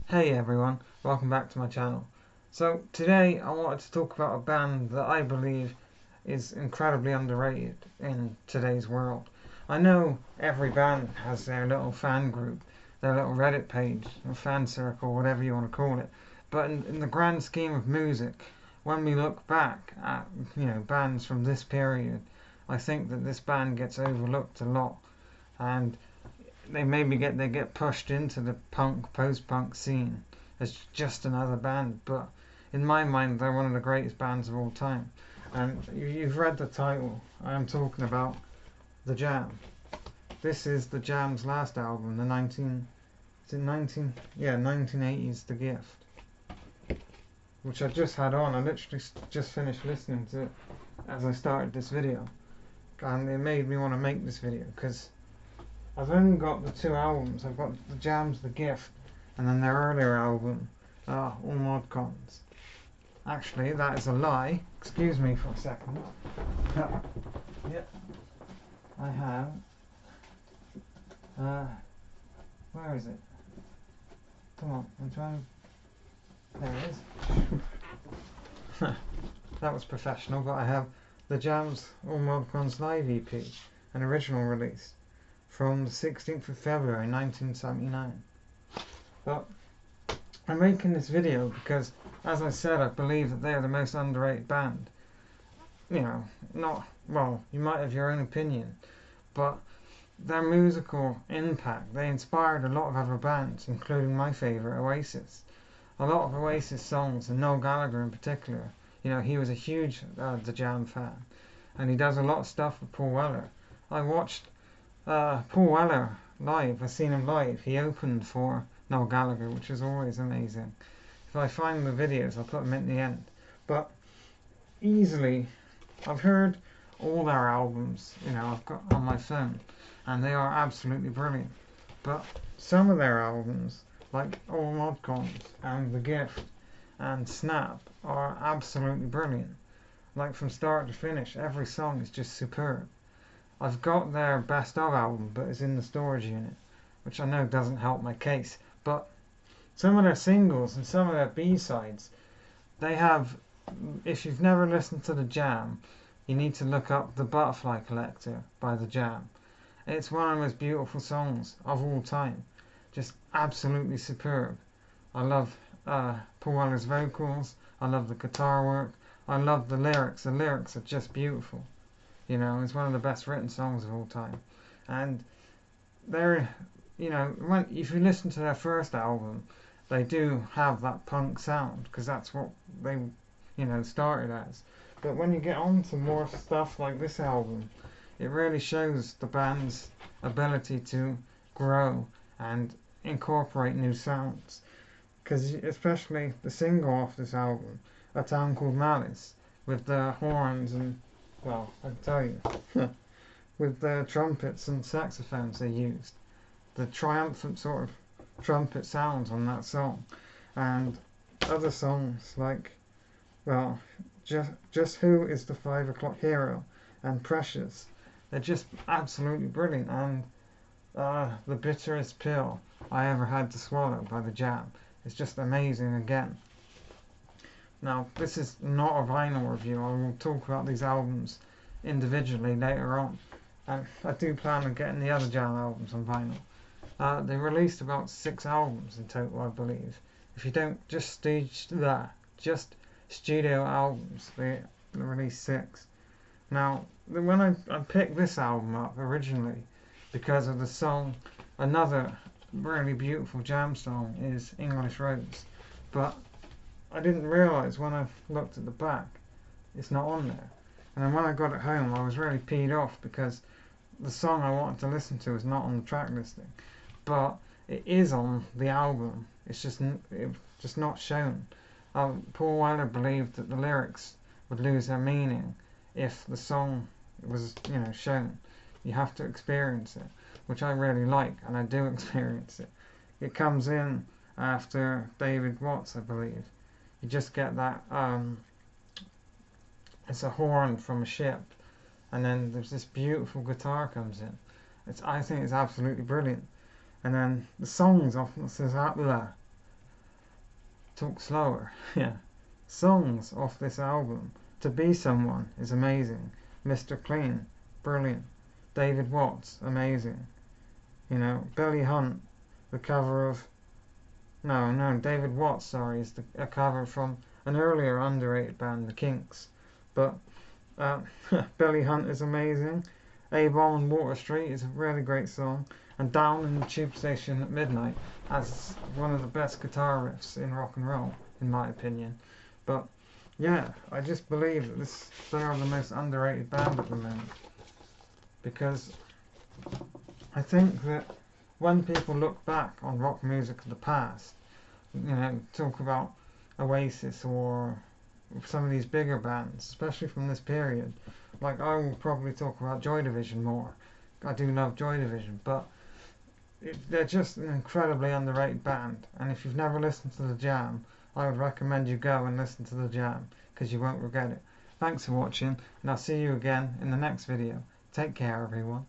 Hey everyone, welcome back to my channel. So today I wanted to talk about a band that I believe is incredibly underrated in today's world. I know every band has their little fan group, their little Reddit page, or fan circle, whatever you want to call it. But in the grand scheme of music, when we look back at bands from this period, I think that this band gets overlooked a lot, and they get pushed into the punk post-punk scene as just another band, but in my mind they're one of the greatest bands of all time. And you've read the title. I am talking about The Jam. This is The Jam's last album, the 1980s The Gift, which I just had on. I literally just finished listening to it as I started this video, and it made me want to make this video because I've only got the two albums. I've got The Jam's The Gift and then their earlier album, All Mod Cons. Actually, that is a lie. Excuse me for a second. Yep. I have... where is it? Come on, I'm trying... There it is. That was professional, but I have The Jam's All Mod Cons Live EP, an original release, from the 16th of February 1979. But I'm making this video because, as I said, I believe that they are the most underrated band. Well, you might have your own opinion, but their musical impact, they inspired a lot of other bands, including my favourite, Oasis. A lot of Oasis songs, and Noel Gallagher in particular, he was a huge The Jam fan, and he does a lot of stuff with Paul Weller. I watched Paul Weller live. I've seen him live. He opened for Noel Gallagher, which is always amazing. If I find the videos, I'll put them at the end. But easily, I've heard all their albums, I've got on my phone, and they are absolutely brilliant. But some of their albums, like All Mod Cons and The Gift and Snap, are absolutely brilliant. Like from start to finish, every song is just superb. I've got their best of album, but it's in the storage unit, which I know doesn't help my case. But some of their singles and some of their B-sides, they have, if you've never listened to The Jam, you need to look up The Butterfly Collector by The Jam. It's one of the most beautiful songs of all time. Just absolutely superb. I love Paul Weller's vocals. I love the guitar work. I love the lyrics. The lyrics are just beautiful. It's one of the best written songs of all time. And they're, if you listen to their first album, they do have that punk sound, because that's what they, started as. But when you get on to more stuff like this album, it really shows the band's ability to grow and incorporate new sounds. Because especially the single off this album, A Town Called Malice, with the horns and, well, I can tell you, with the trumpets and saxophones they used, the triumphant sort of trumpet sounds on that song, and other songs like, well, just Who Is the 5 O'Clock Hero and Precious. They're just absolutely brilliant. And The Bitterest Pill I Ever Had to Swallow by The Jam is just amazing again. Now, this is not a vinyl review. I will talk about these albums individually later on. And I do plan on getting the other Jam albums on vinyl. They released about 6 albums in total, I believe. If you don't just studio albums, they released 6. Now, when I picked this album up originally because of the song, another really beautiful Jam song is English Rose. But I didn't realise when I looked at the back, it's not on there. And then when I got it home, I was really peed off because the song I wanted to listen to is not on the track listing. But it is on the album. It's just not shown. Paul Weller believed that the lyrics would lose their meaning if the song was, shown. You have to experience it, which I really like, and I do experience it. It comes in after David Watts, I believe. You just get that, it's a horn from a ship, and then there's this beautiful guitar comes in. I think it's absolutely brilliant. And then the songs often says, talk slower. Yeah. Songs off this album: To Be Someone is amazing. Mr. Clean, brilliant. David Watts, amazing. You know, Billy Hunt, the cover of... No, David Watts, sorry, is a cover from an earlier underrated band, The Kinks. But Billy Hunt is amazing. A-Bomb and Water Street is a really great song. And Down in the Tube Station at Midnight has one of the best guitar riffs in rock and roll, in my opinion. But yeah, I just believe that they are the most underrated band at the moment. Because I think that when people look back on rock music of the past, you know, talk about Oasis or some of these bigger bands, especially from this period, like I will probably talk about Joy Division more. I do love Joy Division, but they're just an incredibly underrated band. And if you've never listened to The Jam, I would recommend you go and listen to The Jam, because you won't regret it. Thanks for watching, and I'll see you again in the next video. Take care, everyone.